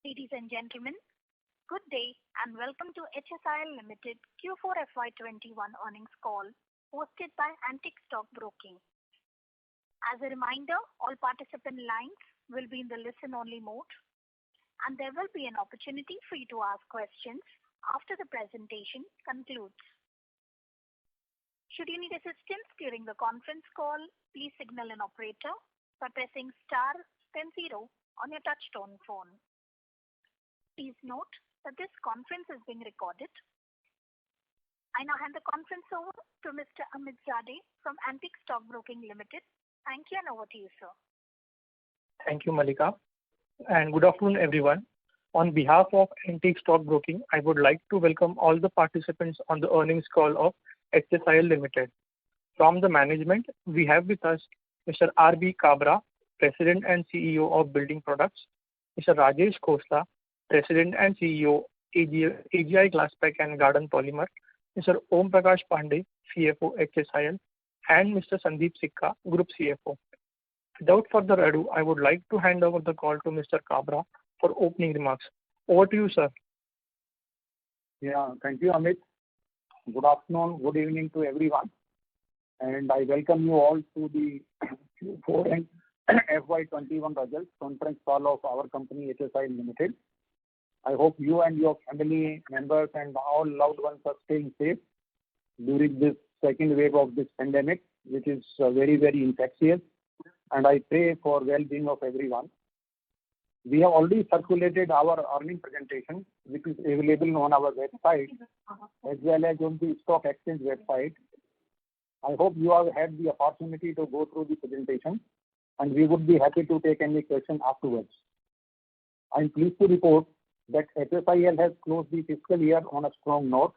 Ladies and gentlemen, good day and welcome to HSIL Limited Q4 FY21 earnings call hosted by Antique Stock Broking. As a reminder, all participant lines will be in the listen-only mode, and there will be an opportunity for you to ask questions after the presentation concludes. Should you need assistance during the conference call, please signal an operator by pressing star then 0 on your touchtone phone. Please note that this conference is being recorded. I now hand the conference over to Mr. Amit Zade from Antique Stock Broking Limited. Thank you, and over to you, sir. Thank you, Malika. And good afternoon, everyone. On behalf of Antique Stock Broking, I would like to welcome all the participants on the earnings call of HSIL Limited. From the management, we have with us Mr. R.B. Kabra, President and CEO of Building Products, Mr. Rajesh Khosla, President and CEO, AGI Glasspack and Garden Polymer, Mr. Om Prakash Pandey, CFO, HSIL, and Mr. Sandeep Sikka, Group CFO. Without further ado, I would like to hand over the call to Mr. Kabra for opening remarks. Over to you, sir. Yeah, thank you, Amit. Good afternoon, good evening to everyone. And I welcome you all to the Q4 and FY21 results conference call of our company, HSIL Limited. I hope you and your family members and all loved ones are staying safe during this second wave of this pandemic, which is very, very infectious. And I pray for well-being of everyone. We have already circulated our earning presentation, which is available on our website as well as on the stock exchange website. I hope you have had the opportunity to go through the presentation, and we would be happy to take any questions afterwards. I am pleased to report that HSIL has closed the fiscal year on a strong note.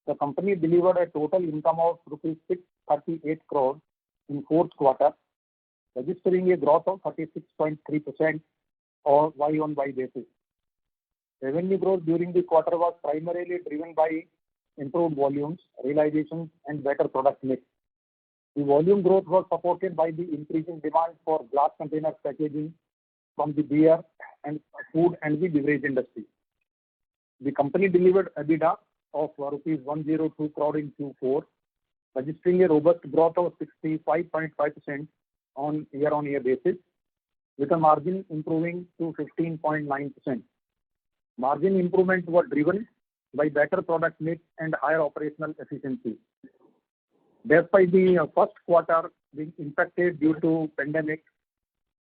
The company delivered a total income of rupees 638 crore in fourth quarter, registering a growth of 36.3% or Y-on-Y basis. Revenue growth during the quarter was primarily driven by improved volumes, realizations, and better product mix. The volume growth was supported by the increasing demand for glass container packaging from the beer and food and the beverage industry. The company delivered EBITDA of rupees 102 crore in Q4, registering a robust growth of 65.5% on year-on-year basis, with a margin improving to 15.9%. Margin improvements were driven by better product mix and higher operational efficiency. Despite the first quarter being impacted due to pandemic,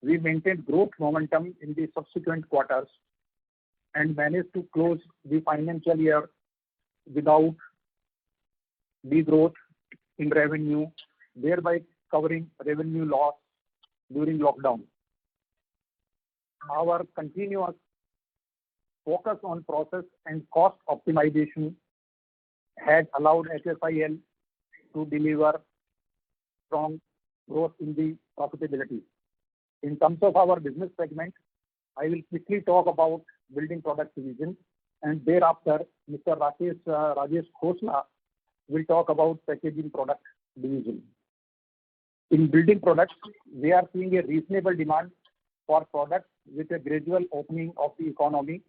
we maintained growth momentum in the subsequent quarters and managed to close the financial year without degrowth in revenue, thereby covering revenue loss during lockdown. Our continuous focus on process and cost optimization had allowed HSIL to deliver strong growth in the profitability. In terms of our business segment, I will quickly talk about Building Products division, and thereafter Mr. Rajesh Khosla will talk about Packaging Products division. In Building Products, we are seeing a reasonable demand for products with a gradual opening of the economy,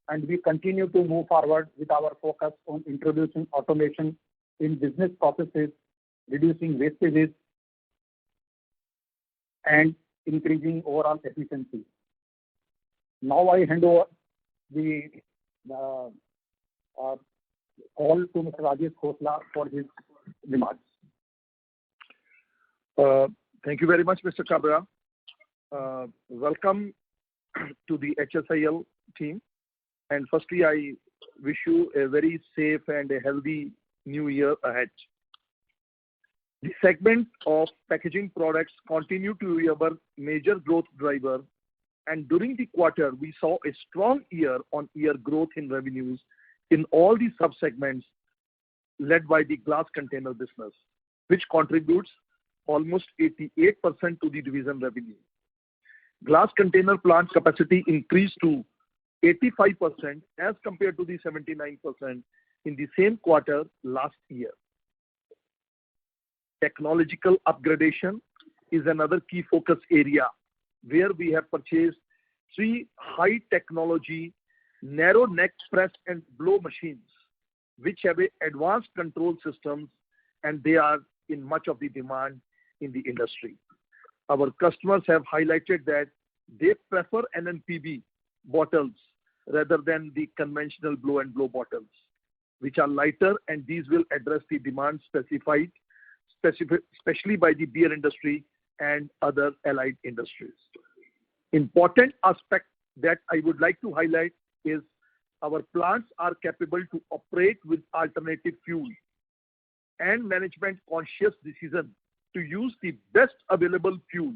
and we continue to move forward with our focus on introducing automation in business processes, reducing wastages, and increasing overall efficiency. Now I hand over the call to Mr. Rajesh Khosla for his remarks. Thank you very much, Mr. Kabra. Welcome to the HSIL team. And firstly, I wish you a very safe and a healthy new year ahead. The segment of packaging products continue to be our major growth driver, and during the quarter, we saw a strong year-on-year growth in revenues in all the sub-segments led by the glass container business, which contributes almost 88% to the division revenue. Glass container plant capacity increased to 85% as compared to the 79% in the same quarter last year. Technological upgradation is another key focus area where we have purchased three high technology narrow neck press and blow machines which have advanced control systems, and they are in much of the demand in the industry. Our customers have highlighted that they prefer NNPB bottles rather than the conventional blow and blow bottles, which are lighter, and these will address the demand especially by the beer industry and other allied industries. Important aspect that I would like to highlight is our plants are capable to operate with alternative fuel, and management conscious decision to use the best available fuel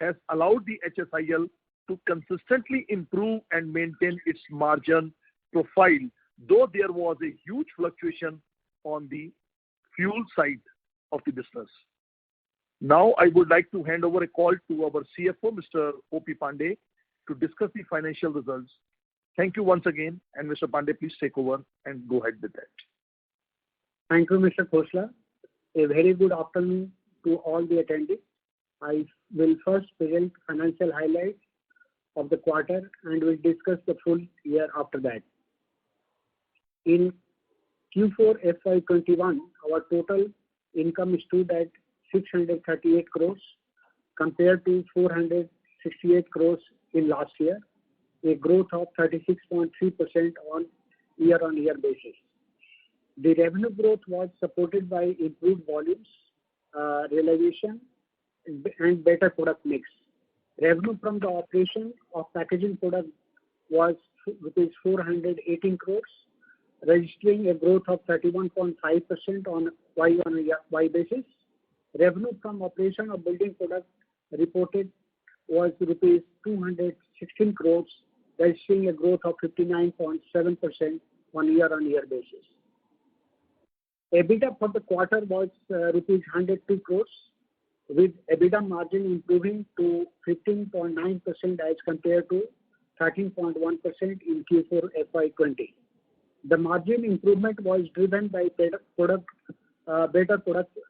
has allowed the HSIL to consistently improve and maintain its margin profile, though there was a huge fluctuation on the fuel side of the business. Now I would like to hand over a call to our CFO, Mr. O.P. Pandey, to discuss the financial results. Thank you once again, and Mr. Pandey, please take over and go ahead with that. Thank you, Mr. Khosla. A very good afternoon to all the attendees. I will first present financial highlights of the quarter and will discuss the full year after that. In Q4 FY21, our total income stood at 638 crores compared to 468 crores in last year, a growth of 36.3% on year-on-year basis. The revenue growth was supported by improved volumes, realization, and better product mix. Revenue from the operation of packaging product was rupees 418 crores, registering a growth of 31.5% on Y basis. Revenue from operation of building product reported was rupees 216 crores, registering a growth of 59.7% on year-on-year basis. EBITDA for the quarter was rupees 102 crores, with EBITDA margin improving to 15.9% as compared to 13.1% in Q4 FY20. The margin improvement was driven by better product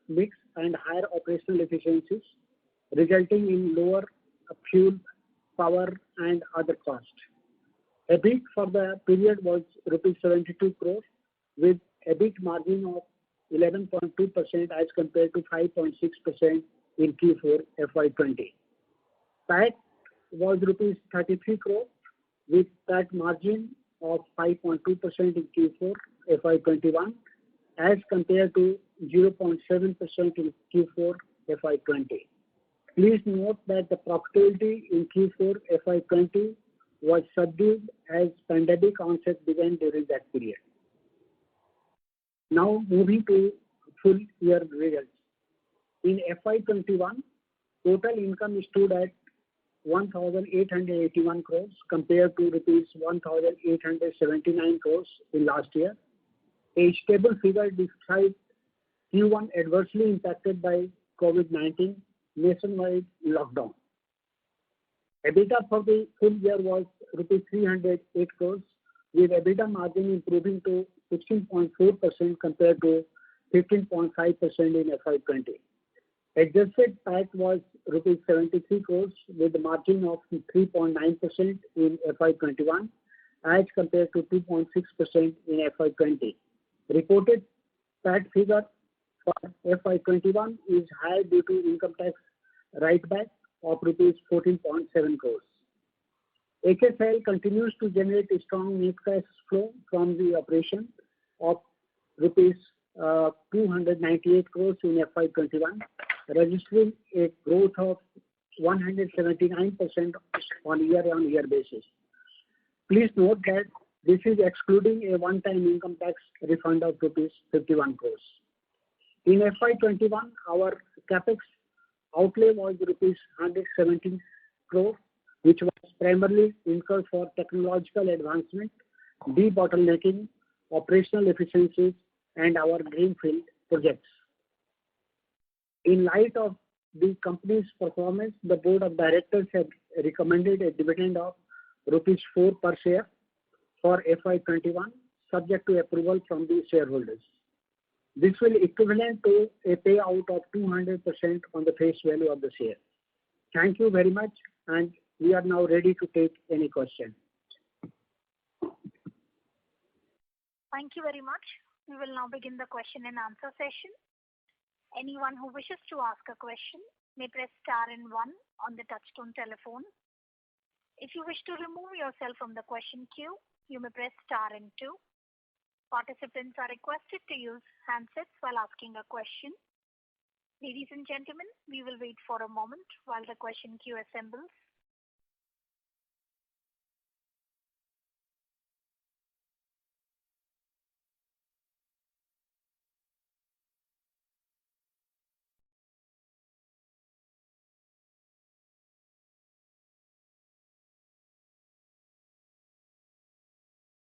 mix and higher operational efficiencies, resulting in lower fuel, power, and other costs. EBIT for the period was rupees 72 crores, with EBIT margin of 11.2% as compared to 5.6% in Q4 FY20. PAT was rupees 33 crores, with PAT margin of 5.2% in Q4 FY21 as compared to 0.7% in Q4 FY20. Please note that the profitability in Q4 FY20 was subdued as pandemic onset began during that period. Now moving to full year results. In FY21, total income stood at 1,881 crores compared to rupees 1,879 crores in last year, a stable figure despite Q1 adversely impacted by COVID-19 nationwide lockdown. EBITDA for the full year was rupees 308 crores, with EBITDA margin improving to 16.4% compared to 15.5% in FY20. Adjusted PAT was rupees 73 crores with a margin of 3.9% in FY21 as compared to 2.6% in FY20. Reported PAT figure for FY21 is high due to income tax write-back of rupees 14.7 crores. HSIL continues to generate a strong net cash flow from the operation of rupees 298 crores in FY21, registering a growth of 179% on year-on-year basis. Please note that this is excluding a one-time income tax refund of rupees 51 crores. In FY21, our capex outlay was rupees 117 crores, which was primarily incurred for technological advancement, debottlenecking, operational efficiencies, and our greenfield projects. In light of the company's performance, the board of directors have recommended a dividend of rupees 4 per share for FY21, subject to approval from the shareholders. This will equivalent to a payout of 200% on the face value of the share. Thank you very much, and we are now ready to take any question. Thank you very much. We will now begin the question and answer session. Anyone who wishes to ask a question may press star and 1 on the touchtone telephone. If you wish to remove yourself from the question queue, you may press star and 2. Participants are requested to use handsets while asking a question. Ladies and gentlemen, we will wait for a moment while the question queue assembles.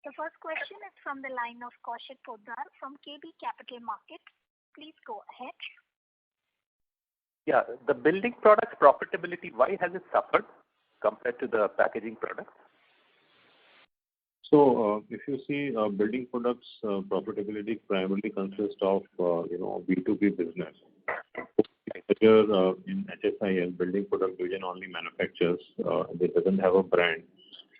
The first question is from the line of Kaushik Poddar from KB Capital Markets. Please go ahead. Yeah, the building products profitability, why has it suffered compared to the packaging products? So, if you see building products profitability primarily consists of B2B business. Here in HSIL, building product division only manufactures. It doesn't have a brand.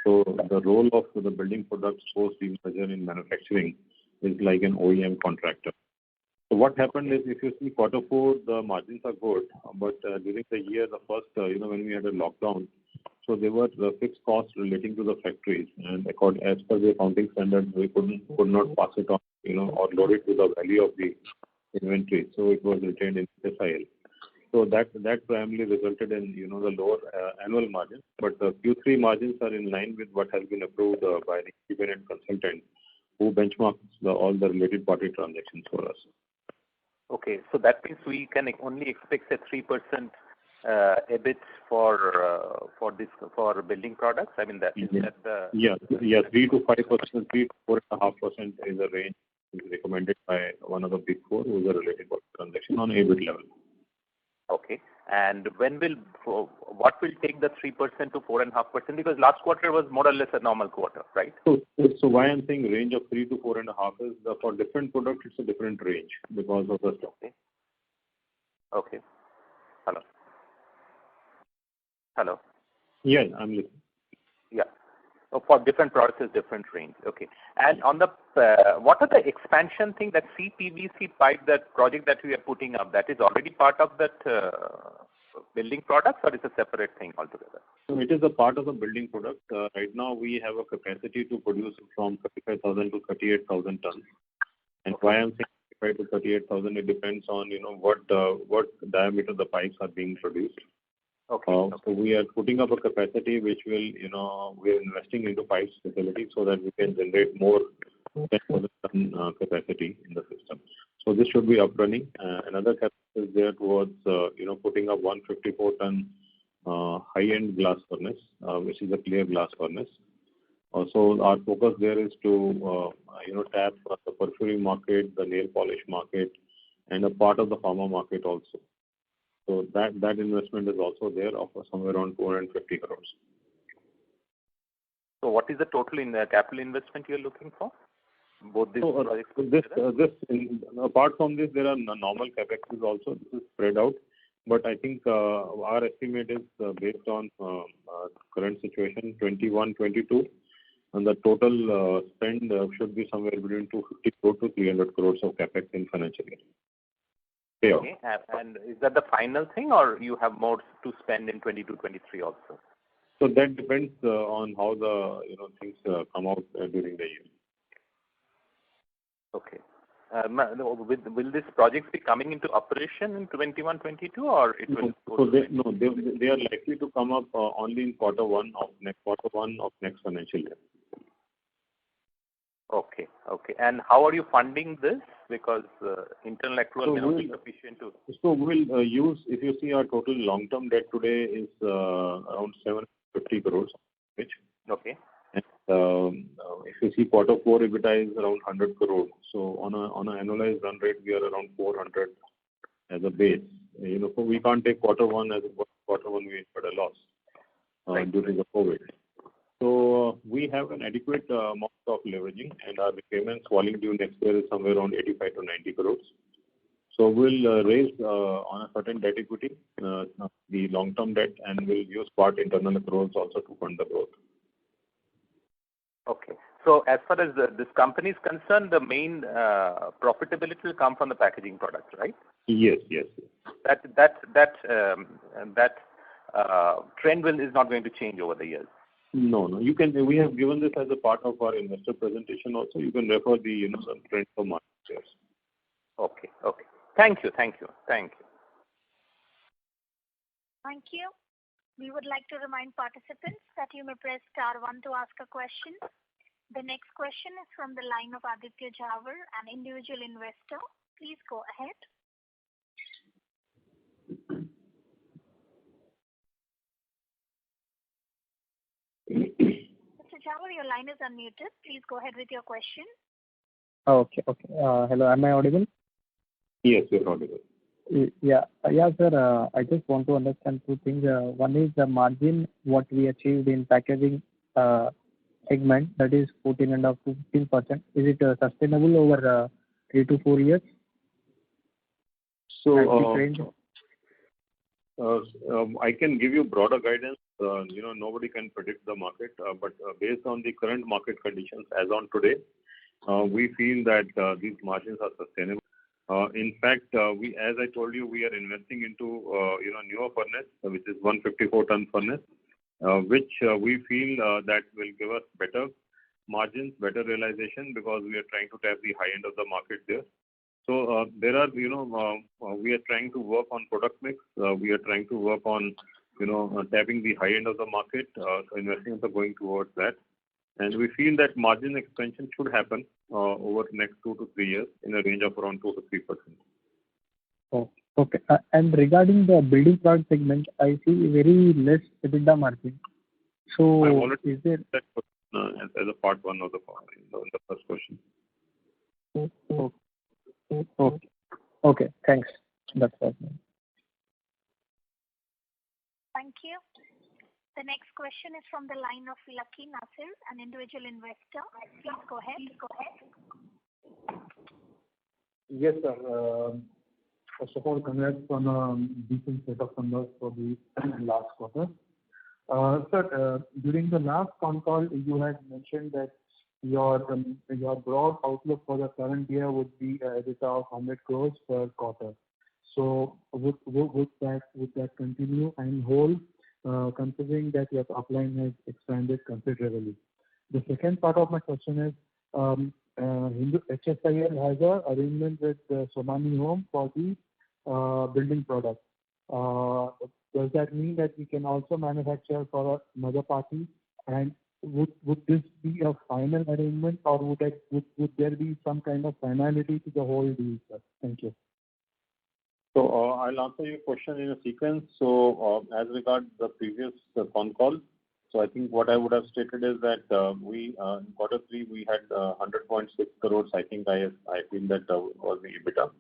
So the role of the building products post demerger in manufacturing is like an OEM contractor. So what happened is, if you see Q4, the margins are good, but during the year, the first, when we had a lockdown, so there were fixed costs relating to the factories, and as per the accounting standards, we could not pass it on, or load it to the value of the inventory. So it was retained in HSIL. So that primarily resulted in the lower annual margins. But the Q3 margins are in line with what has been approved by the independent consultant who benchmarks all the related party transactions for us. Okay, so that means we can only expect a 3% EBIT for building products. I mean that is that the 3 to 5%, 3 to 4.5% is a range recommended by one of the big four who is a related party transaction on EBIT level. Okay. And what will take the 3% to 4.5%? Because last quarter was more or less a normal quarter, right? So why I'm saying range of 3 to 4.5 is for different products it's a different range because of the stock. Okay. Hello. Yeah, I'm listening. Yeah. So for different products is different range. Okay. And on the what are the expansion thing, that CPVC pipe, that project that we are putting up, that is already part of that building products, or is a separate thing altogether? So it is a part of the building product. Right now we have a capacity to produce from 35,000 to 38,000 tons. And why I'm saying 35 to 38,000, it depends on what diameter the pipes are being produced. Okay. So we are putting up a capacity which will, we are investing into pipes facility so that we can generate more 10,000 ton capacity in the system. So this should be up running. Another capacity is there towards, putting up 154 ton high-end glass furnace, which is a clear glass furnace. So our focus there is to, tap the perfume market, the nail polish market, and a part of the pharma market also. So that investment is also there of somewhere around 450 crores. So what is the total in the capital investment you are looking for? Both these projects? Apart from this, there are normal capex also. This is spread out. But I think our estimate is based on current situation, 21-22, and the total spend should be somewhere between 250 crore to 300 crores of capex in financial year. Okay. And is that the final thing, or you have more to spend in 22-23 also? So that depends on how the things come out during the year. Okay. Will these projects be coming into operation in 21-22, or it will? They are likely to come up only in quarter one of next financial year. Okay. And how are you funding this? Because internal accrual may not be sufficient to. So we'll use, if you see our total long-term debt today is around 750 crores, which. Okay. And if you see Q4 EBITDA is around 100 crores. So on an annualized run rate, we are around 400 as a base. So we can't take Q1 as Q1 we had a loss due to the COVID. So we have an adequate amount of leveraging, and our repayments falling due next year is somewhere around 85 to 90 crores. So we'll raise on a certain debt equity, the long-term debt, and we'll use part internal accruals also to fund the growth. Okay. So as far as this company is concerned, the main profitability will come from the packaging products, right? Yes. That trend is not going to change over the years. No. You can. We have given this as a part of our investor presentation also. You can refer the some trend for market shares. Okay. Thank you. Thank you. We would like to remind participants that you may press star 1 to ask a question. The next question is from the line of Aditya Jhawar, an individual investor. Please go ahead. Mr. Jhawar, your line is unmuted. Please go ahead with your question. Okay. Hello, am I audible? Yes, you're audible. Yeah, sir. I just want to understand two things. One is the margin, what we achieved in packaging segment, that is 14.5% to 15%. Is it sustainable over 3 to 4 years? So I can give you broader guidance. Nobody can predict the market, but based on the current market conditions as on today, we feel that these margins are sustainable. In fact, as I told you, we are investing into newer furnace, which is 154-ton furnace, which we feel that will give us better margins, better realization, because we are trying to tap the high end of the market there. So there are, we are trying to work on product mix. We are trying to work on, tapping the high end of the market. So investments are going towards that. And we feel that margin expansion should happen over the next 2 to 3 years in a range of around 2 to 3%. Oh, okay. And regarding the building product segment, I see very less EBITDA margin. So I've already is there that as a part one of the first question. Okay. Thanks. That's all. Thank you. The next question is from the line of Lucky Nasir, an individual investor. Please go ahead. Yes, sir. First of all, congrats on a decent set of numbers for the last quarter. Sir, during the last con call, you had mentioned that your broad outlook for the current year would be EBITDA of 100 crores per quarter. So would that continue and hold, considering that your top line has expanded considerably? The second part of my question is, HSIL has an arrangement with Somany Home for the building product. Does that mean that we can also manufacture for another party? And would this be a final arrangement, or would there be some kind of finality to the whole deal, sir? Thank you. So I'll answer your question in a sequence. So as regards the previous con call, so I think what I would have stated is that we in quarter 3 we had 100.6 crores. I think I feel that was the EBITDA,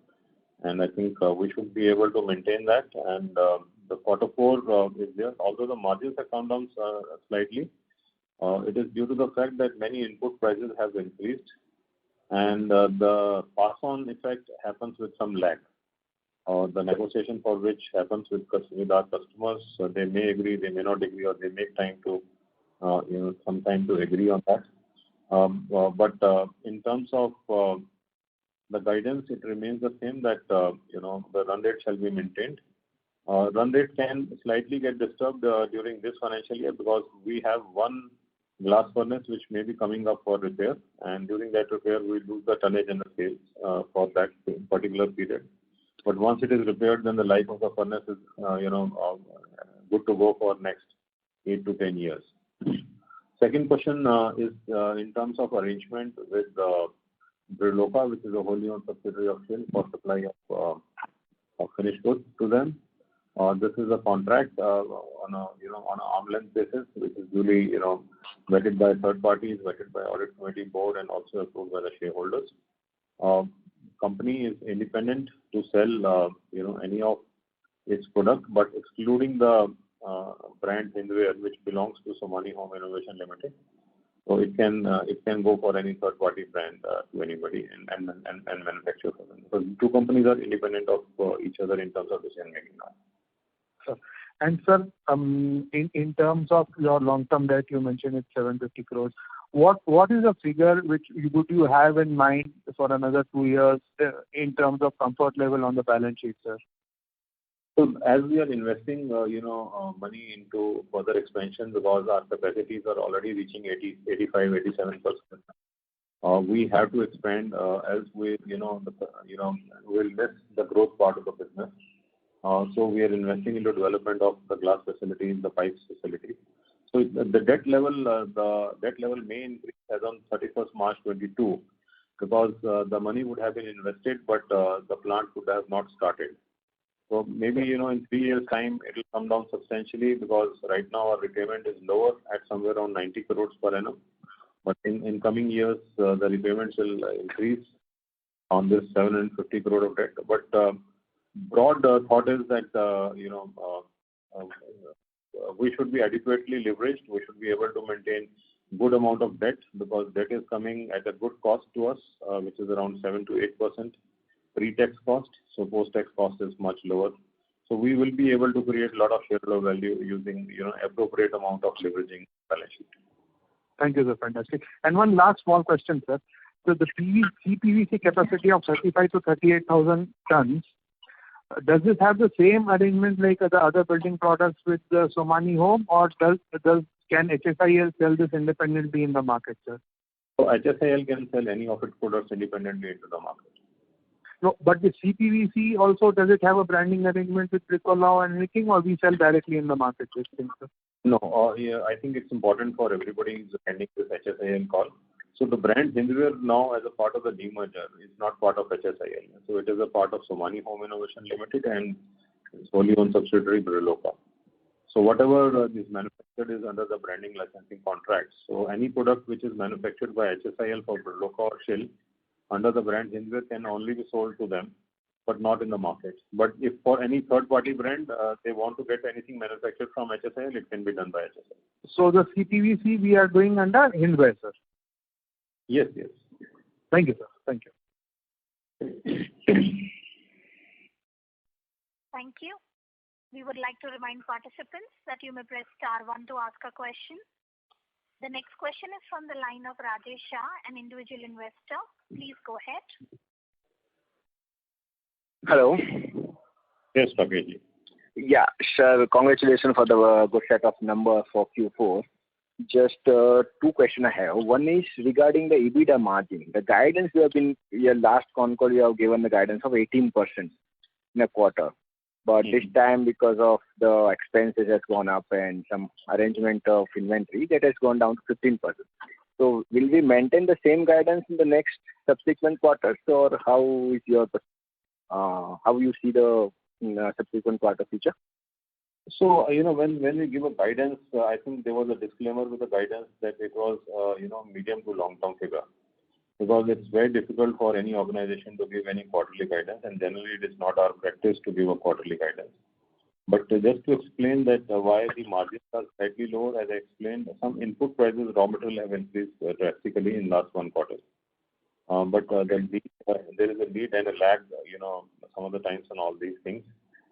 and I think we should be able to maintain that. And the quarter 4 is there. Although the margins have come down slightly, it is due to the fact that many input prices have increased, and the pass-on effect happens with some lag. The negotiation for which happens with our customers, they may agree, they may not agree, or they make time to, some time to agree on that. But in terms of the guidance, it remains the same that the run rate shall be maintained. Run rate can slightly get disturbed during this financial year because we have one glass furnace which may be coming up for repair, and during that repair we lose the tonnage and the sales for that particular period. But once it is repaired, then the life of the furnace is, good to go for next 8 to 10 years. Second question is in terms of arrangement with Briloka, which is a wholly owned subsidiary of SHIL for supply of finished goods to them. This is a contract on an arm's length basis, which is duly, vetted by third parties, vetted by audit committee board, and also approved by the shareholders. Company is independent to sell, any of its product, but excluding the brand Hindware, which belongs to Somany Home Innovation Limited. So it can go for any third party brand to anybody and manufacture for them. So two companies are independent of each other in terms of decision making now. Sure. And sir, in terms of your long-term debt, you mentioned it's 750 crores. What is the figure which would you have in mind for another 2 years in terms of comfort level on the balance sheet, sir? So as we are investing, money into further expansion because our capacities are already reaching 85-87%. We have to expand else we'll miss the growth part of the business. So we are investing into development of the glass facilities, the pipes facility. So the debt level may increase as on 31st March 22 because the money would have been invested, but the plant would have not started. So maybe in 3 years' time it will come down substantially because right now our repayment is lower at somewhere around 90 crores per annum. But in coming years the repayments will increase on this 750 crore of debt. But broad thought is that we should be adequately leveraged. We should be able to maintain good amount of debt because debt is coming at a good cost to us, which is around 7 to 8% pre-tax cost. So post-tax cost is much lower. So we will be able to create a lot of shareholder value using appropriate amount of leveraging balance sheet. Thank you, sir. Fantastic. And one last small question, sir. So the CPVC capacity of 35 to 38,000 tons. Does this have the same arrangement like the other building products with the Somany Home, or can HSIL sell this independently in the market, sir? So HSIL can sell any of its products independently into the market. No, but the CPVC also, does it have a branding arrangement with Bricolage and anything, or we sell directly in the market? No, I think it's important for everybody who's attending this HSIL call. So the brand Hindware now as a part of the demerger is not part of HSIL. So it is a part of Somany Home Innovation Limited and its wholly owned subsidiary Bricolage. So whatever is manufactured is under the branding licensing contract. So any product which is manufactured by HSIL for Bricolage or Shell under the brand Hindware can only be sold to them, but not in the market. But if for any third party brand they want to get anything manufactured from HSIL, it can be done by HSIL. So the CPVC we are doing under Hindware, sir? Yes. Thank you, sir. Thank you. Thank you. We would like to remind participants that you may press star 1 to ask a question. The next question is from the line of Rajesh Shah, an individual investor. Please go ahead. Hello. Yes, Rakesh. Yeah, sir. Congratulations for the good set of numbers for Q4. Just 2 questions I have. One is regarding the EBITDA margin. The guidance you have been, your last con call you have given the guidance of 18% in a quarter. But this time because of the expenses has gone up and some arrangement of inventory that has gone down to 15%. So will we maintain the same guidance in the next subsequent quarters, or how is your how you see the subsequent quarter future? So, when we give a guidance, I think there was a disclaimer with the guidance that it was, medium to long-term figure. Because it's very difficult for any organization to give any quarterly guidance, and generally it is not our practice to give a quarterly guidance. But just to explain that why the margins are slightly lower, as I explained, some input prices, raw material have increased drastically in last 1 quarter. But there is a lead and a lag, some of the times on all these things,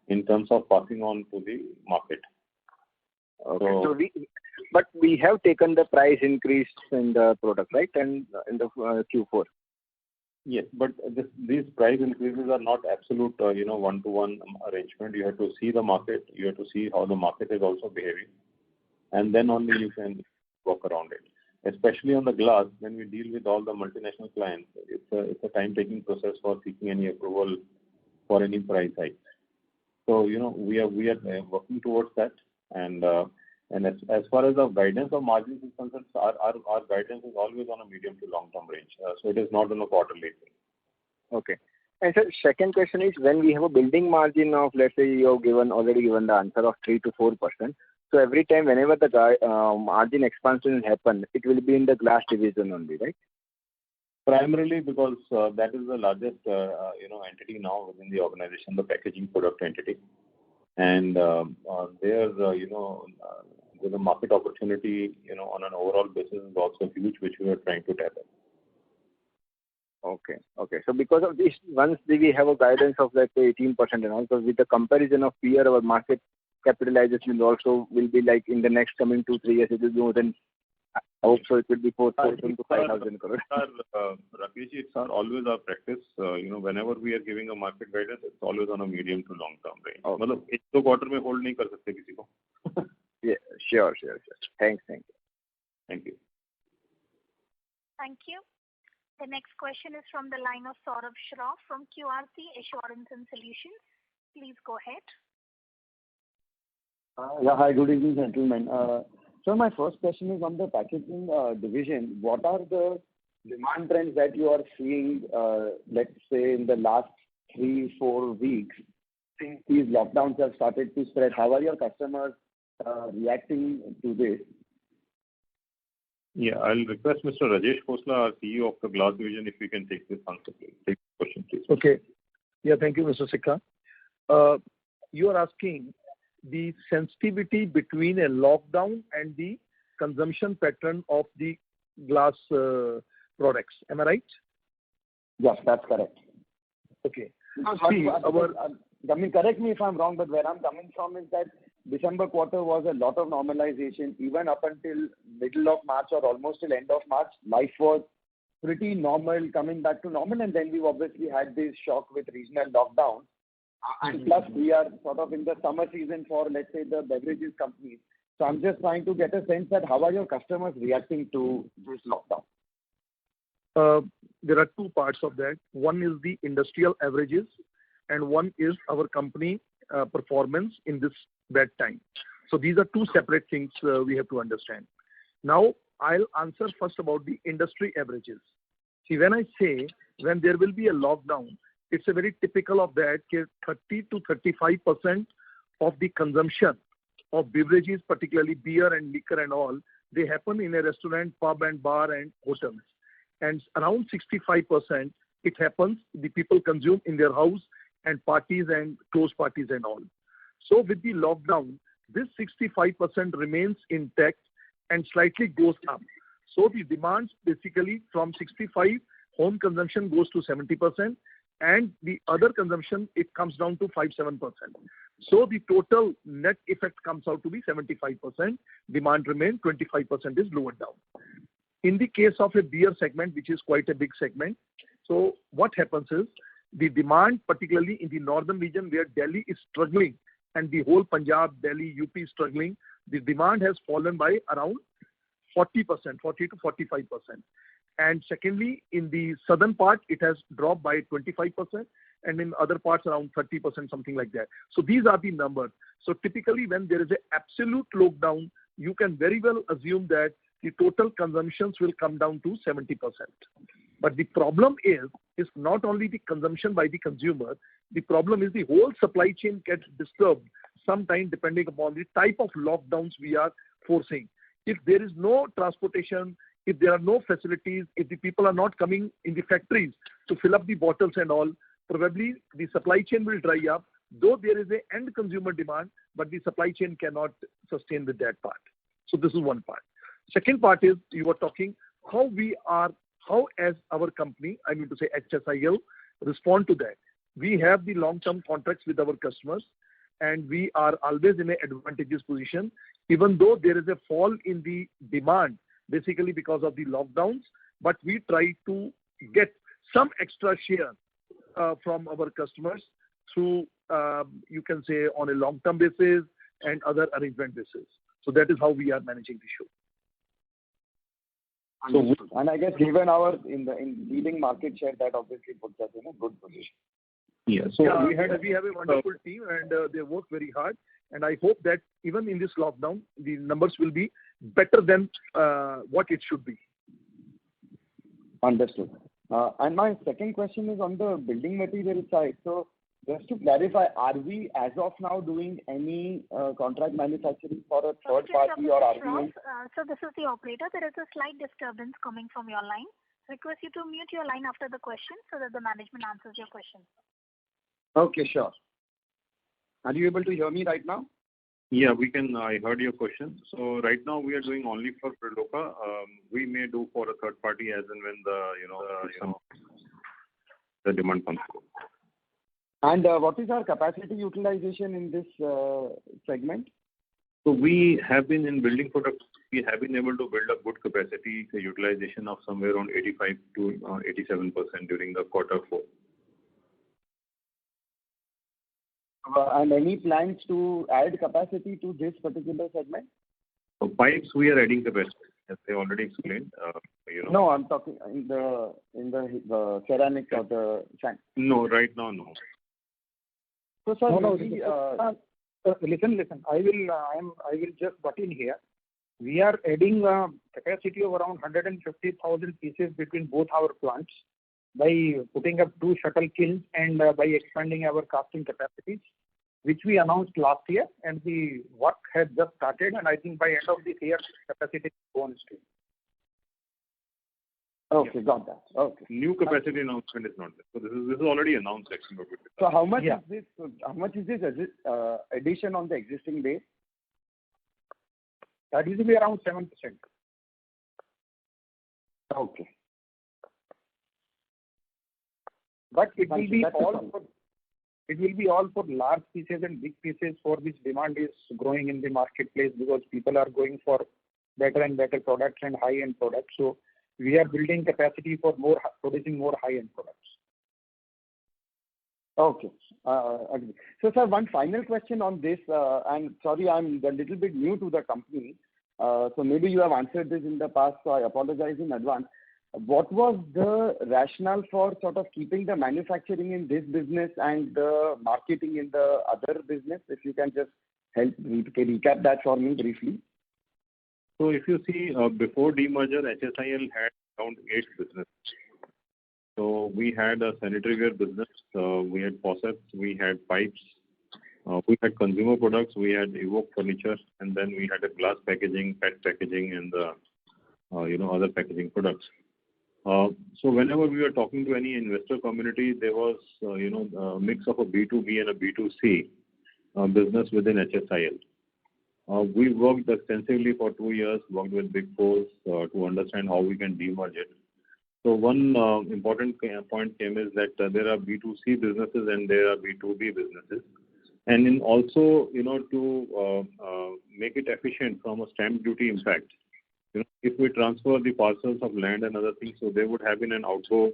in terms of passing on to the market. Okay. But we have taken the price increase in the product, right? And in the Q4. Yes, but these price increases are not absolute, one-to-one arrangement. You have to see the market. You have to see how the market is also behaving, and then only you can work around it. Especially on the glass, when we deal with all the multinational clients, it's a time-taking process for seeking any approval for any price hike. So we are working towards that, and as far as our guidance of margins is concerned, our guidance is always on a medium to long term range. So it is not on a quarterly thing. Okay. And sir, second question is, when we have a building margin of, let's say you have already given the answer of 3 to 4%. So every time whenever the margin expansion will happen, it will be in the glass division only, right? Primarily because that is the largest entity now within the organization, the packaging product entity, and there the market opportunity, on an overall basis is also huge, which we are trying to tap in. Okay. So because of this, once we have a guidance of let's say 18% and also with the comparison of peer, our market capitalization also will be like in the next coming 2-3 years, it will be more than, I hope so it will be 4,000 to 5,000 crores. Rakesh, it's always our practice. Whenever we are giving a market guidance, it's always on a medium to long term range. मतलब एक दो quarter में hold नहीं कर सकते किसी को. Yeah, sure. Thanks. Thank you. Thank you. The next question is from the line of Saurabh Shroff from QRC Assurance and Solutions. Please go ahead. Hi, good evening, gentlemen. So my first question is on the packaging division. What are the demand trends that you are seeing, let's say, in the last 3-4 weeks since these lockdowns have started to spread? How are your customers reacting to this? Yeah, I'll request Mr. Rajesh Khosla, our CEO of the Glass Division, if we can take this answer, please. Take the question, please. Okay. Yeah, thank you, Mr. Sikka. You are asking the sensitivity between a lockdown and the consumption pattern of the glass products. Am I right? Yes, that's correct. Okay. Correct me if I'm wrong, but where I'm coming from is that December quarter was a lot of normalization. Even up until middle of March or almost till end of March, life was pretty normal, coming back to normal, and then we've obviously had this shock with regional lockdown. And plus, we are sort of in the summer season for, let's say, the beverages companies. So I'm just trying to get a sense that how are your customers reacting to this lockdown? There are two parts of that. One is the industrial averages, and one is our company performance in this bad time. So these are two separate things we have to understand. Now, I'll answer first about the industry averages. See, when I say when there will be a lockdown, it's a very typical of that, 30 to 35% of the consumption of beverages, particularly beer and liquor and all, they happen in a restaurant, pub and bar and hotels. And around 65%, it happens, the people consume in their house and parties and close parties and all. So with the lockdown, this 65% remains intact and slightly goes up. So the demands basically from 65, home consumption goes to 70%, and the other consumption, it comes down to 5-7%. So the total net effect comes out to be 75%. Demand remains, 25% is lowered down. In the case of a beer segment, which is quite a big segment, so what happens is the demand, particularly in the northern region where Delhi is struggling and the whole Punjab, Delhi, UP is struggling, the demand has fallen by around 40%, 40 to 45%. And secondly, in the southern part, it has dropped by 25%, and in other parts around 30%, something like that. So these are the numbers. So typically when there is an absolute lockdown, you can very well assume that the total consumptions will come down to 70%. But the problem is not only the consumption by the consumer, the problem is the whole supply chain gets disturbed sometime depending upon the type of lockdowns we are forcing. If there is no transportation, if there are no facilities, if the people are not coming in the factories to fill up the bottles and all, probably the supply chain will dry up, though there is an end consumer demand, but the supply chain cannot sustain with that part. So this is one part. Second part is you were talking how as our company, I mean to say HSIL, respond to that. We have the long-term contracts with our customers, and we are always in an advantageous position, even though there is a fall in the demand, basically because of the lockdowns, but we try to get some extra share from our customers through, you can say, on a long-term basis and other arrangement basis. So that is how we are managing the show. And I guess given our in leading market share, that obviously puts us in a good position. Yeah. So yeah, we have a wonderful team, and they work very hard. And I hope that even in this lockdown, the numbers will be better than what it should be. Understood. And my second question is on the building material side. So just to clarify, are we as of now doing any contract manufacturing for a third party or are we? So this is the operator. There is a slight disturbance coming from your line. Request you to mute your line after the question so that the management answers your question. Okay, sure. Are you able to hear me right now? Yeah, we can. I heard your question. So right now we are doing only for Briloka. We may do for a third party as and when the demand comes through. And what is our capacity utilization in this segment? So we have been in building products. We have been able to build a good capacity utilization of somewhere around 85 to 87% during the quarter 4. And any plans to add capacity to this particular segment? So pipes, we are adding capacity, as I already explained. No, I'm talking in the ceramic or the sand. No, right now, no. So, sir, listen. I will just butt in here. We are adding capacity of around 150,000 pieces between both our plants by putting up 2 shuttle kilns and by expanding our casting capacities, which we announced last year, and the work has just started, and I think by end of this year, capacity will go on stream. Okay, got that. Okay. New capacity announcement is not there. So this is already announced actually. So how much is this? How much is this addition on the existing base? That will be around 7%. Okay. But it will be all for large pieces and big pieces for which demand is growing in the marketplace, because people are going for better and better products and high-end products. So we are building capacity for producing more high-end products. Okay. Agree. So, sir, one final question on this, and sorry, I'm a little bit new to the company, so maybe you have answered this in the past, so I apologize in advance. What was the rationale for sort of keeping the manufacturing in this business and the marketing in the other business? If you can just help recap that for me briefly. So if you see, before demerger, HSIL had around 8 businesses. So we had a sanitary ware business, we had faucets, we had pipes, we had consumer products, we had Evoke furniture, and then we had a glass packaging, PET packaging, and the other packaging products. So whenever we were talking to any investor community, there was a mix of a B2B and a B2C business within HSIL. We worked extensively for 2 years, worked with Big Fours to understand how we can demerge it. So one important point came is that there are B2C businesses and there are B2B businesses. And in also, to make it efficient from a stamp duty impact, if we transfer the parcels of land and other things, so there would have been an outgo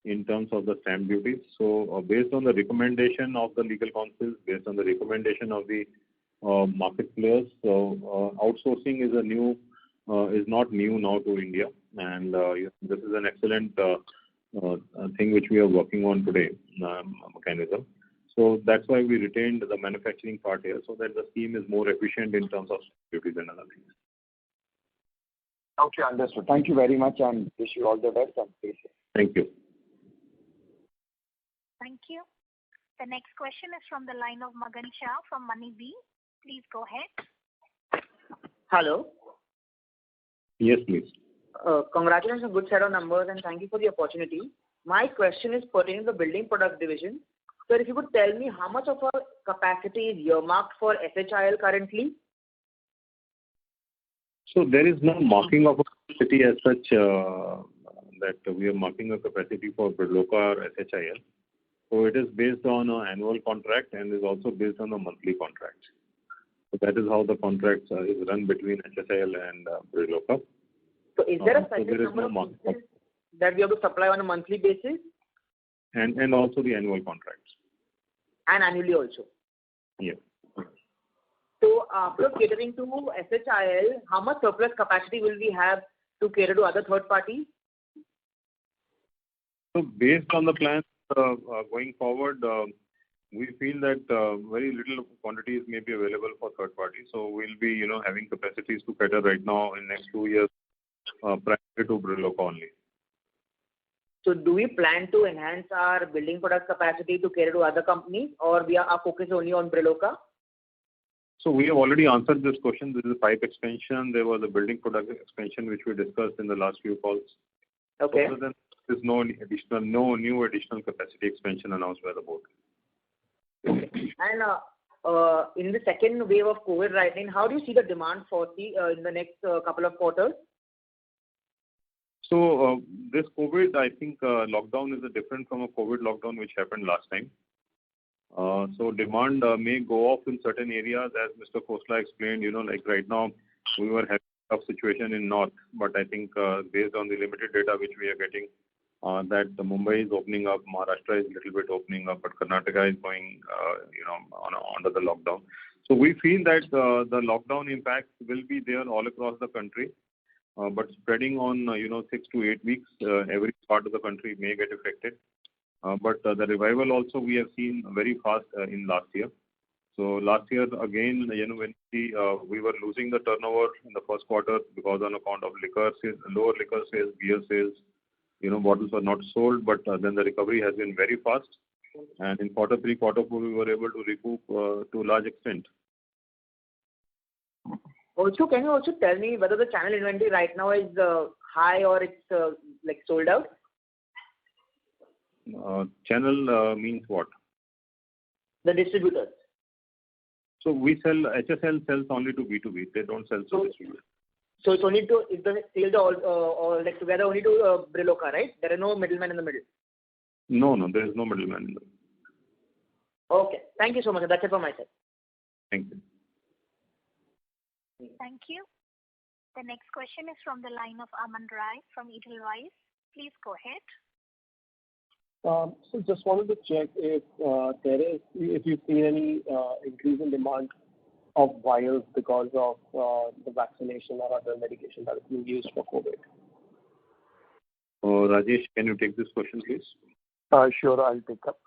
in terms of the stamp duties. So based on the recommendation of the legal counsel, based on the recommendation of the market players, so outsourcing is not new now to India, and this is an excellent thing which we are working on today, mechanism. So that's why we retained the manufacturing part here, so that the scheme is more efficient in terms of duties and other things. Okay, understood. Thank you very much, and wish you all the best and stay safe. Thank you. Thank you. The next question is from the line of Magan Shah from Moneybee. Please go ahead. Hello. Yes, please. Congratulations on a good set of numbers, and thank you for the opportunity. My question is pertaining to the building product division. Sir, if you could tell me how much of our capacity is earmarked for SHIL currently? So there is no marking of a capacity as such that we are marking a capacity for Briloka or SHIL. So it is based on an annual contract and is also based on a monthly contract. So that is how the contract is run between HSIL and Briloka. So is there a certain number of pieces that we have to supply on a monthly basis? And also the annual contracts. And annually also? Yeah. So after catering to SHIL, how much surplus capacity will we have to cater to other third parties? So based on the plans going forward, we feel that very little quantities may be available for third parties. So we'll be, having capacities to cater right now in next 2 years, prior to Briloka only. So do we plan to enhance our building product capacity to cater to other companies, or our focus only on Briloka? So we have already answered this question. This is a pipe expansion. There was a building product expansion which we discussed in the last few calls. Okay. Other than there's no new additional capacity expansion announced by the board. And in the second wave of COVID right now, how do you see the demand foresee in the next couple of quarters? So this COVID, I think lockdown is different from a COVID lockdown which happened last time. So demand may go off in certain areas, as Mr. Khosla explained. Like right now, we were having a tough situation in North, but I think based on the limited data which we are getting, that Mumbai is opening up, Maharashtra is a little bit opening up, but Karnataka is going, under the lockdown. So we feel that the lockdown impact will be there all across the country, but spreading on 6 to 8 weeks, every part of the country may get affected. But the revival also we have seen very fast in last year. So last year again, when we were losing the turnover in the first quarter because on account of liquor sales, lower liquor sales, beer sales, bottles were not sold, but then the recovery has been very fast. And in quarter 3, quarter 4, we were able to recoup to a large extent. Also, can you also tell me whether the channel inventory right now is high or it's like sold out? Channel means what? The distributors. So we sell, HSL sells only to B2B. They don't sell to distributors. So it's only to, if the sales are all like together only to Briloka, right? There are no middlemen in the middle. No, there is no middleman in the middle. Okay. Thank you so much. That's it from my side. Thank you. Thank you. The next question is from the line of Aman Rai from Edelweiss. Please go ahead. So just wanted to check if you've seen any increase in demand of vials because of the vaccination or other medication that is being used for COVID. Rajesh, can you take this question, please? Sure, I'll take up.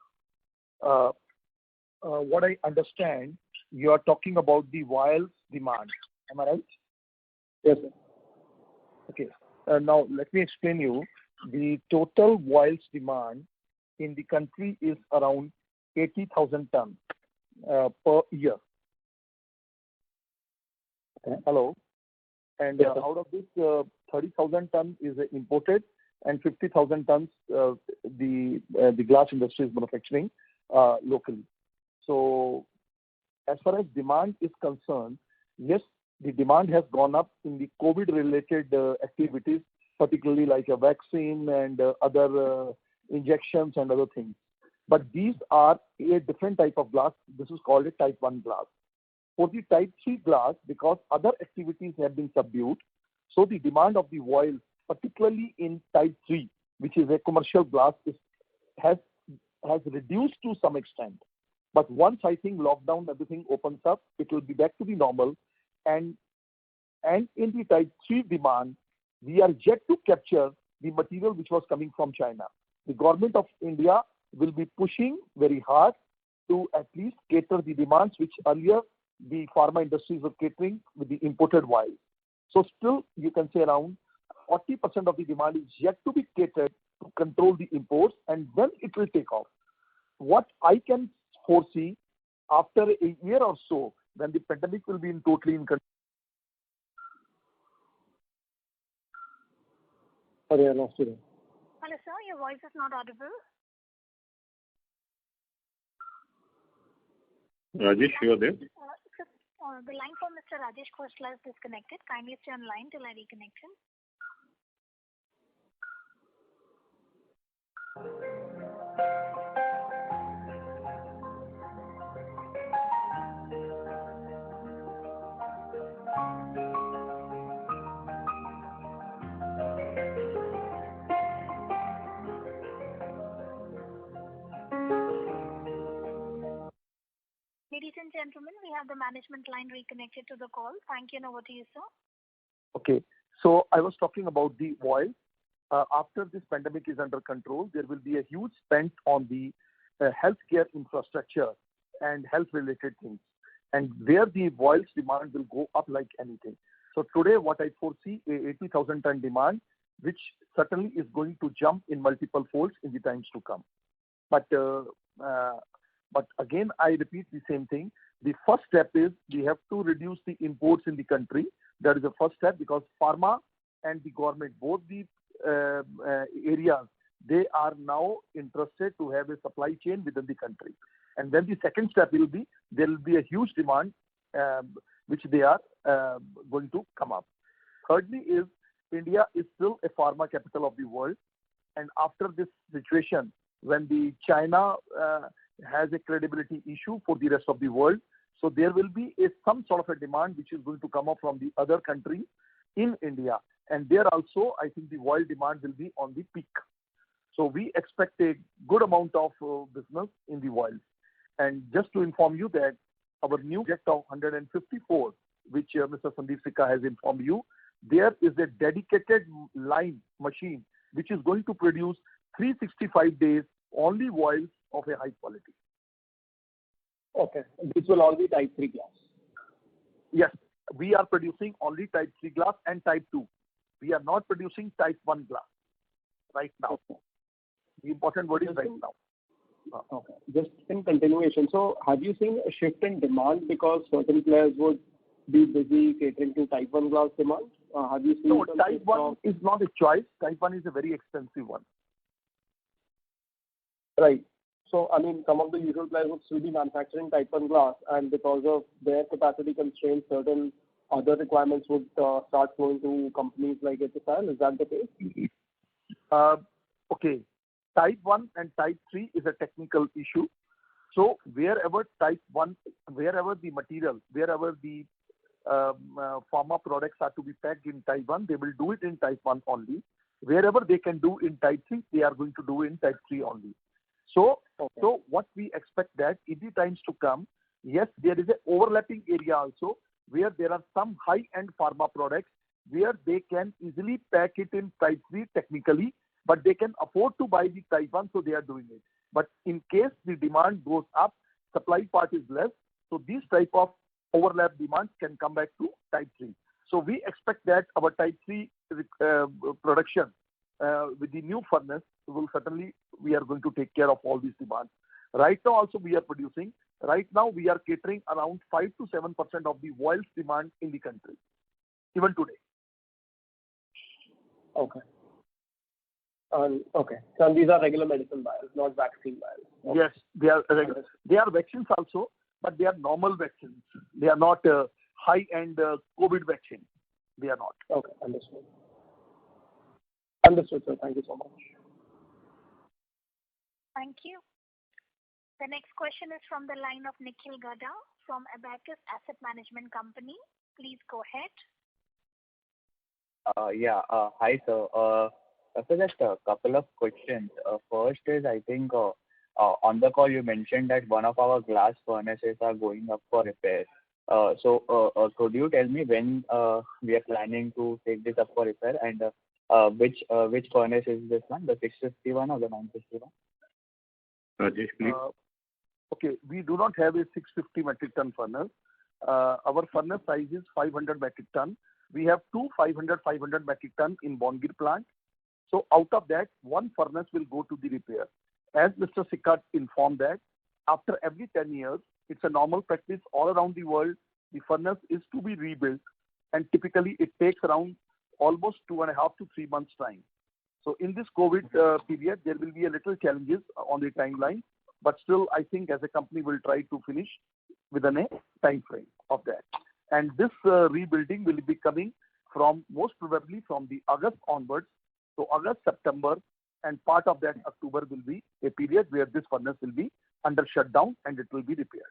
What I understand, you are talking about the vials demand. Am I right? Yes, sir. Okay. Now, let me explain you. The total vials demand in the country is around 80,000 tons per year. Okay. Hello? And out of this, 30,000 tons is imported and 50,000 tons the glass industry is manufacturing locally. So as far as demand is concerned, yes, the demand has gone up in the COVID-related activities, particularly like a vaccine and other injections and other things. But these are a different type of glass. This is called a type 1 glass. For the type 3 glass, because other activities have been subdued, so the demand of the vials, particularly in type 3, which is a commercial glass, has reduced to some extent. But once I think lockdown, everything opens up, it will be back to the normal. And in the type 3 demand, we are yet to capture the material which was coming from China. The government of India will be pushing very hard to at least cater the demands which earlier the pharma industries were catering with the imported vials. So still, you can say around 40% of the demand is yet to be catered to control the imports, and then it will take off. What I can foresee after a year or so, when the pandemic will be totally in control. Sorry, I lost you. Hello, sir. Your voice is not audible. Rajesh, you are there? The line from Mr. Rajesh Khosla is disconnected. Kindly stay on line till I reconnect him. Ladies and gentlemen, we have the management line reconnected to the call. Thank you, and over to you, sir. Okay. So I was talking about the vials. After this pandemic is under control, there will be a huge spend on the healthcare infrastructure and health-related things. And where the vials demand will go up like anything. So today, what I foresee, a 80,000 ton demand, which certainly is going to jump in multiple folds in the times to come. But again, I repeat the same thing. The first step is we have to reduce the imports in the country. That is the first step, because pharma and the government, both the areas, they are now interested to have a supply chain within the country. And then the second step will be, there will be a huge demand which they are going to come up. Thirdly is, India is still a pharma capital of the world. And after this situation, when the China has a credibility issue for the rest of the world, so there will be some sort of a demand which is going to come up from the other countries in India. And there also, I think the world demand will be on the peak. So we expect a good amount of business in the world. And just to inform you that our new project of 154, which Mr. Sandeep Sikka has informed you, there is a dedicated line machine which is going to produce 365 days only vials of a high quality. Okay. This will all be type 3 glass. Yes, we are producing only type 3 glass and type 2. We are not producing type 1 glass right now. Okay. The important word is right now. Okay. Just in continuation, so have you seen a shift in demand because certain players would be busy catering to type 1 glass demand? Have you seen? No, type 1 is not a choice. Type 1 is a very expensive one. Right. So, I mean, some of the usual players would still be manufacturing type 1 glass, and because of their capacity constraints, certain other requirements would start flowing to companies like HSIL. Is that the case? Okay. Type 1 and type 3 is a technical issue. So wherever type 1, wherever the material, wherever the pharma products are to be packed in type 1, they will do it in type 1 only. Wherever they can do in type 3, they are going to do in type 3 only. So, so what we expect that in the times to come, yes, there is an overlapping area also where there are some high-end pharma products where they can easily pack it in type 3 technically, but they can afford to buy the type 1, so they are doing it. But in case the demand goes up, supply part is less, so these type of overlap demands can come back to type 3. So we expect that our type 3 production with the new furnace will certainly, we are going to take care of all these demands. Right now also we are producing. Right now we are catering around 5 to 7% of the vials demand in the country, even today. Okay. Okay. So these are regular medicine vials, not vaccine vials. Okay. Yes, they are regular. They are vaccines also, but they are normal vaccines. They are not high-end COVID vaccine. They are not. Okay, understood. Understood, sir. Thank you so much. Thank you. The next question is from the line of Nikhil Gada from Abacus Asset Management Company. Please go ahead. Hi, sir. So just a couple of questions. First is, I think on the call you mentioned that one of our glass furnaces are going up for repair. So could you tell me when we are planning to take this up for repair, and which furnace is this one, the 651 or the 951? Rajesh, please. Okay, we do not have a 650 metric ton furnace. Our furnace size is 500 metric ton. We have two 500 metric ton in Bongir plant. So out of that, one furnace will go to the repair. As Mr. Sikka informed that after every 10 years, it's a normal practice all around the world, the furnace is to be rebuilt, and typically it takes around almost 2.5 to 3 months time. So in this COVID period, there will be a little challenges on the timeline, but still I think as a company will try to finish within a time frame of that. And this rebuilding will be coming from most probably from the August onwards. So August, September, and part of that October will be a period where this furnace will be under shutdown and it will be repaired.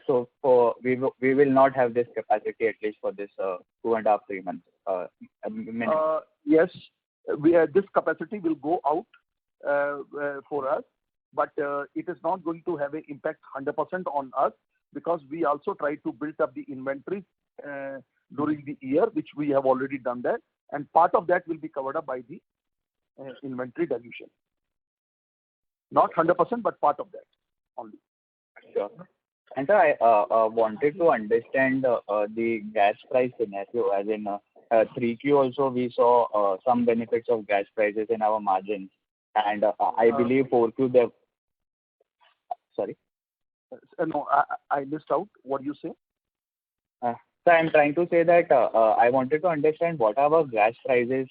So we will not have this capacity at least for this 2.5 3 months. Yes, this capacity will go out for us, but it is not going to have an impact 100% on us, because we also try to build up the inventory during the year, which we have already done that, and part of that will be covered up by the inventory dilution. Not 100%, but part of that only. Sure. And sir, I wanted to understand the gas price scenario, as in 3Q also we saw some benefits of gas prices in our margins, and I believe 4Q there. Sorry. No, I missed out. What do you say? So I'm trying to say that I wanted to understand what are our gas prices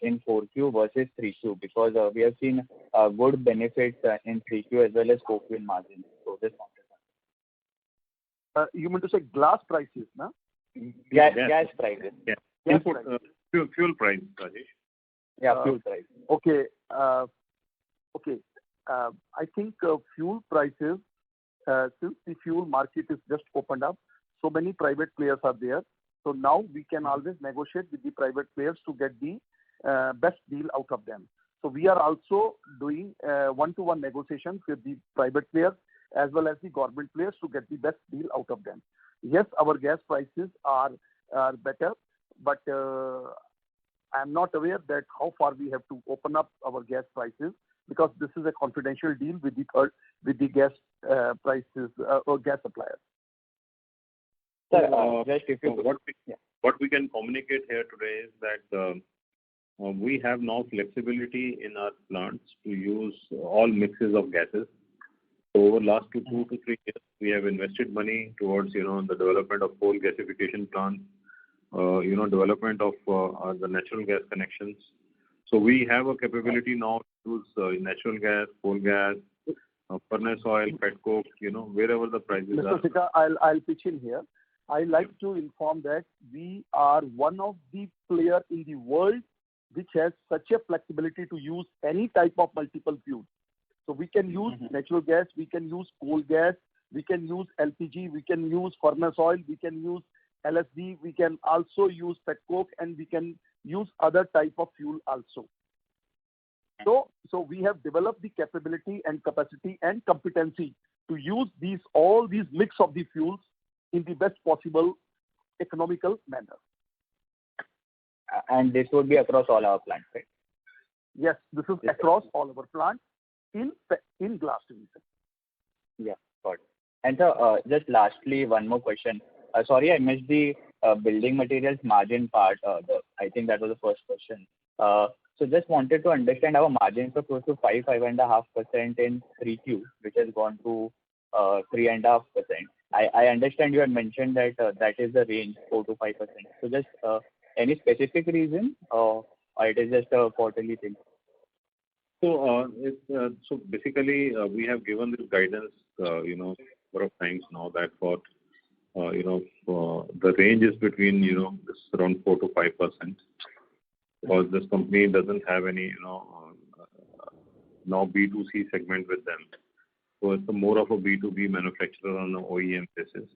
in 4Q versus 3Q, because we have seen good benefits in 3Q as well as 4Q in margins. So just wanted You mean to say glass prices, no? to gas prices. Yeah. Gas Input, prices. fuel price, Rajesh. Yeah, fuel price. Okay. I think fuel prices, since the fuel market is just opened up, so many private players are there. So now we can always negotiate with the private players to get the best deal out of them. So we are also doing one-to-one negotiations with the private players as well as the government players to get the best deal out of them. Yes, our gas prices are better, but I'm not aware that how far we have to open up our gas prices, because this is a confidential deal with the gas prices or gas suppliers. Sir, just if you what we can communicate here today is that we have now flexibility in our plants to use all mixes of gases. So over last 2 to 3 years, we have invested money towards the development of coal gasification plants, development of the natural gas connections. So we have a capability now to use natural gas, coal gas, furnace oil, petcoke, wherever the prices are. Mr. Sikka, I'll pitch in here. I like to inform that we are one of the players in the world which has such a flexibility to use any type of multiple fuels. So we can use natural gas, we can use coal gas, we can use LPG, we can use furnace oil, we can use LSD, we can also use petcoke, and we can use other type of fuel also. So we have developed the capability and capacity and competency to use all these mix of the fuels in the best possible economical manner. And this would be across all our plants, right? Yes, this is across all our plants in glass division. Yeah, got it. And so just lastly, one more question. Sorry, I missed the building materials margin part. I think that was the first question. So just wanted to understand our margins are close to 5.5% in 3Q, which has gone to 3.5%. I understand you had mentioned that that is the range, 4 to 5%. So just any specific reason, or it is just a quarterly thing? So basically, we have given this guidance, number of times now that for the range is between this around 4 to 5%, because this company doesn't have any now B2C segment with them. So it's more of a B2B manufacturer on an OEM basis.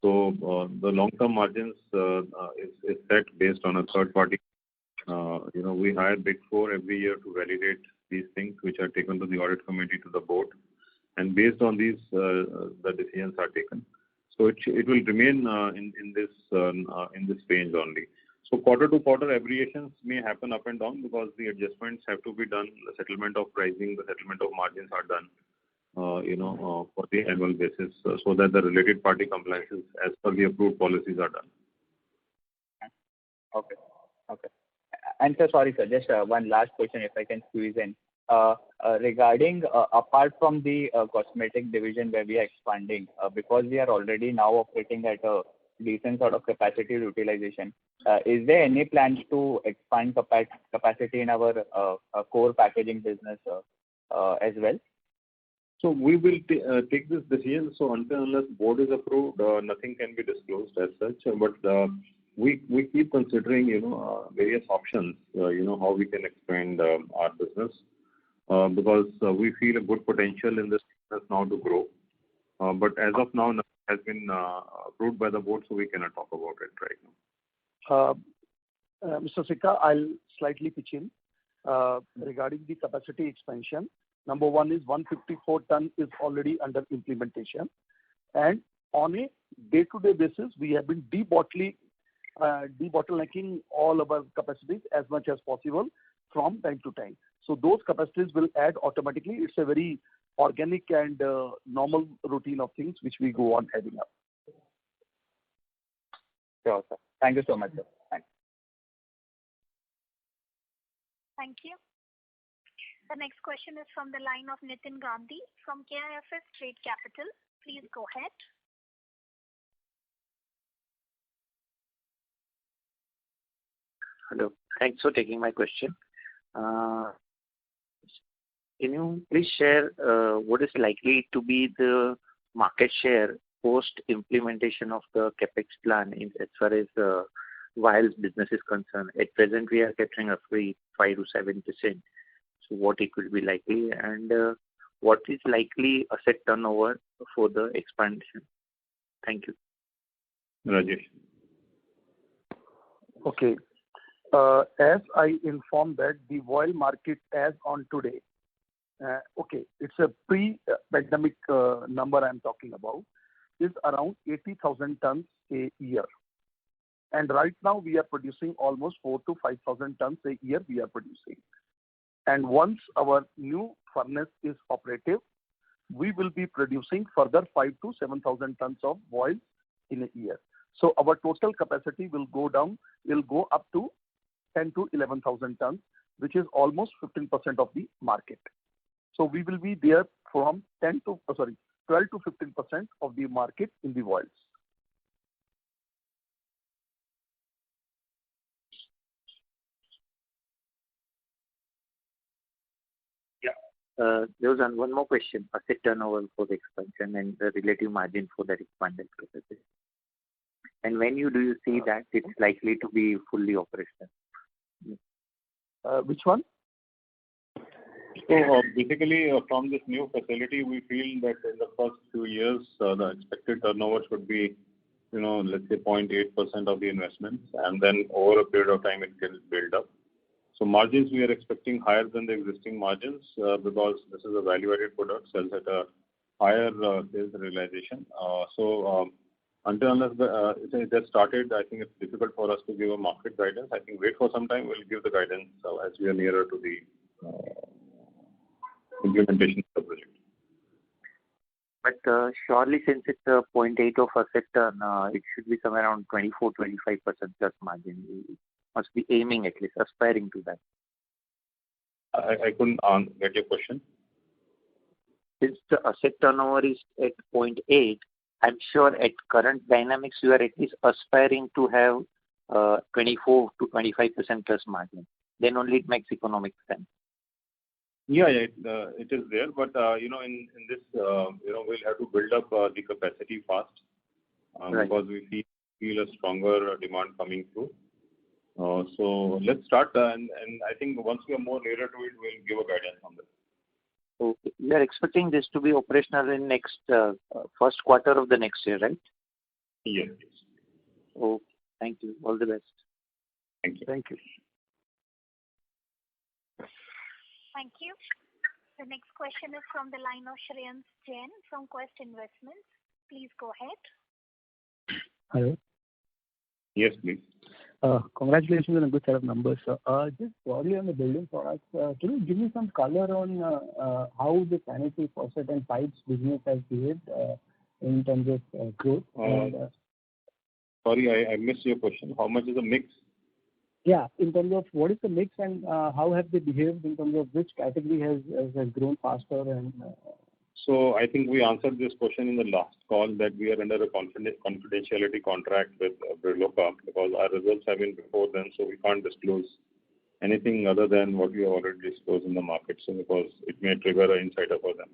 So the long-term margins is set based on a third party. We hire Big Four every year to validate these things, which are taken to the audit committee, to the board, and based on these, the decisions are taken. So it will remain in this range only. So quarter to quarter variations may happen up and down because the adjustments have to be done. The settlement of pricing, the settlement of margins are done, for the annual basis, so that the related party compliances as per the approved policies are done. Okay. And sir, sorry sir, just one last question if I can squeeze in. Regarding apart from the cosmetic division where we are expanding, because we are already now operating at a decent sort of capacity utilization, is there any plans to expand capacity in our core packaging business as well? So we will take this decision. So unless board is approved, nothing can be disclosed as such. But we keep considering various options. How we can expand our business, because we feel a good potential in this business now to grow. But as of now, nothing has been approved by the board, so we cannot talk about it right now. Mr. Sikka, I'll slightly pitch in regarding the capacity expansion. Number one is 154 ton is already under implementation, and on a day-to-day basis, we have been debottlenecking all of our capacities as much as possible from time to time. So those capacities will add automatically. It's a very organic and normal routine of things which we go on adding up. Sure, sir. Thank you so much, sir. Thanks. Thank you. The next question is from the line of Nitin Gandhi from KIFS Trade Capital. Please go ahead. Hello. Thanks for taking my question. Can you please share what is likely to be the market share post implementation of the CapEx plan as far as vials business is concerned? At present, we are capturing roughly 5 to 7%. So what it will be likely, and what is likely asset turnover for the expansion? Thank you. Rajesh. Okay. As I informed that the vial market as on today, it's a pre-pandemic number I'm talking about, is around 80,000 tons a year. And right now we are producing almost 4,000 to 5,000 tons a year we are producing. And once our new furnace is operative, we will be producing further 5,000 to 7,000 tons of vials in a year. So our total capacity will go up to 10,000 to 11,000 tons, which is almost 15% of the market. So we will be there from 12 to 15% of the market in the vials. There was one more question. Asset turnover for the expansion and the relative margin for that expanded capacity. And when do you see that it's likely to be fully operational? Which one? So basically, from this new facility, we feel that in the first few years, the expected turnover should be, let's say 0.8% of the investments, and then over a period of time, it can build up. So margins we are expecting higher than the existing margins because this is a value-added product, sells at a higher sales realization. Until unless it has started, I think it's difficult for us to give a market guidance. I think wait for some time, we'll give the guidance as we are nearer to the implementation of the project. But surely since it's a 0.8 of asset turn, it should be somewhere around 24-25% plus margin. We must be aiming at least, aspiring to that. I couldn't get your question. Since the asset turnover is at 0.8, I'm sure at current dynamics, you are at least aspiring to have 24 to 25% plus margin. Then only it makes economic sense. Yeah, it is there. But, in this, we'll have to build up the capacity fast Right. because we feel a stronger demand coming through. So let's start. And I think once we are more nearer to it, we'll give a guidance on this. Okay. We are expecting this to be operational in next first quarter of the next year, right? Yes. Okay. Thank you. All the best. Thank you. Thank you. Thank you. The next question is from the line of Shreyans Jain from Quest Investments. Please go ahead. Hello. Yes, please. Congratulations on a good set of numbers. Just broadly on the building products, can you give me some color on how the sanitary faucet and pipes business has behaved in terms of growth? Sorry, I missed your question. How much is the mix? Yeah, in terms of what is the mix and how have they behaved in terms of which category has grown faster and So I think we answered this question in the last call that we are under a confidentiality contract with Briloka because our results have been before then, so we can't disclose anything other than what we have already disclosed in the market. So because it may trigger an insider for them.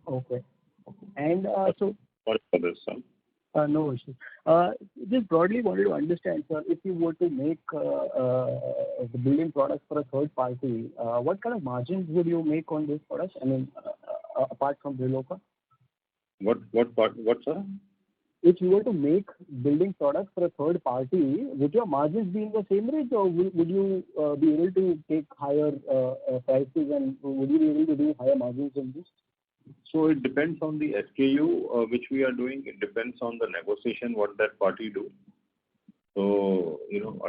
Okay. And so Sorry for this, sir. No issue. Just broadly wanted to understand, sir, if you were to make the building products for a third party, what kind of margins would you make on these products? I mean, apart from Briloka? What, sir? If you were to make building products for a third party, would your margins be in the same range or would you be able to take higher prices and would you be able to do higher margins than this? So it depends on the SKU which we are doing. It depends on the negotiation what that party do. So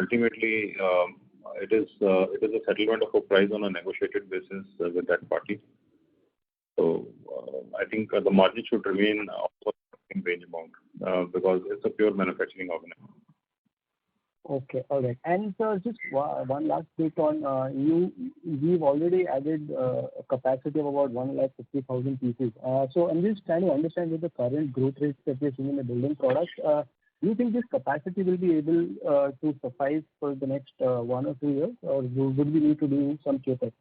ultimately it is a settlement of a price on a negotiated basis with that party. So I think the margin should remain in range amount because it's a pure manufacturing organization. Okay, all right. And sir, just one last bit on we've already added a capacity of about 150,000 pieces. So I'm just trying to understand with the current growth rates that we're seeing in the building products, Do you think this capacity will be able to suffice for the next 1 or 2 years, or would we need to do some CapEx?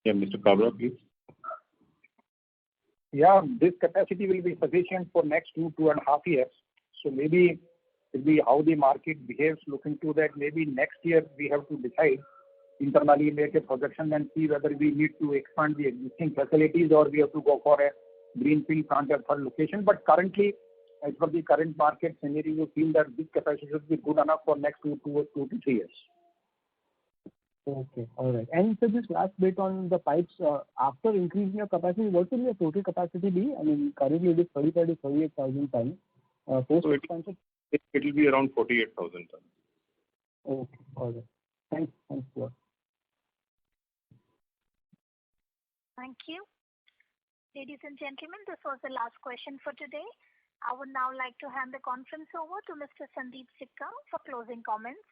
Yeah, Mr. Kabra, please. Yeah, this capacity will be sufficient for next 2.5 years. So maybe how the market behaves, look into that. Maybe next year we have to decide internally, make a projection and see whether we need to expand the existing facilities or we have to go for a greenfield plant at third location. But currently, as per the current market scenario, we feel that this capacity should be good enough for next 2 to 3 years. Okay, all right. And so this last bit on the pipes, after increasing your capacity, what will your total capacity be? I mean, currently it is 35 to 38,000 tons. Post expansion? It will be around 48,000 tons. Okay, all right. Thanks a lot. Thank you. Ladies and gentlemen, this was the last question for today. I would now like to hand the conference over to Mr. Sandeep Sikka for closing comments.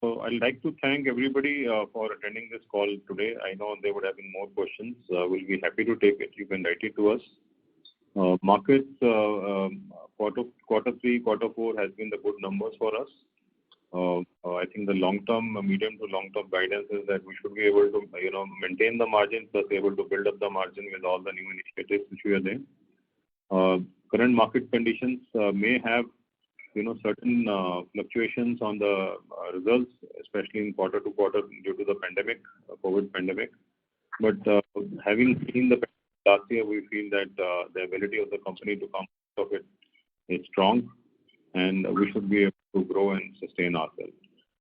So I'd like to thank everybody for attending this call today. I know there would have been more questions. We'll be happy to take it. You can write it to us. Markets, quarter 3, quarter 4 has been the good numbers for us. I think the medium to long-term guidance is that we should be able to, maintain the margin plus able to build up the margin with all the new initiatives which we are doing. Current market conditions may have, certain fluctuations on the results, especially in quarter to quarter due to the pandemic, COVID pandemic. But having seen the last year, we feel that the ability of the company to come out of it is strong, and we should be able to grow and sustain ourselves.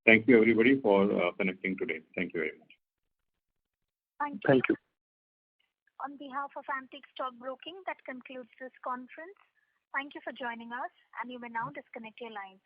Thank you, everybody, for connecting today. Thank you very much. Thank you. On behalf of Antique Stock Broking, that concludes this conference. Thank you for joining us, and you may now disconnect your lines.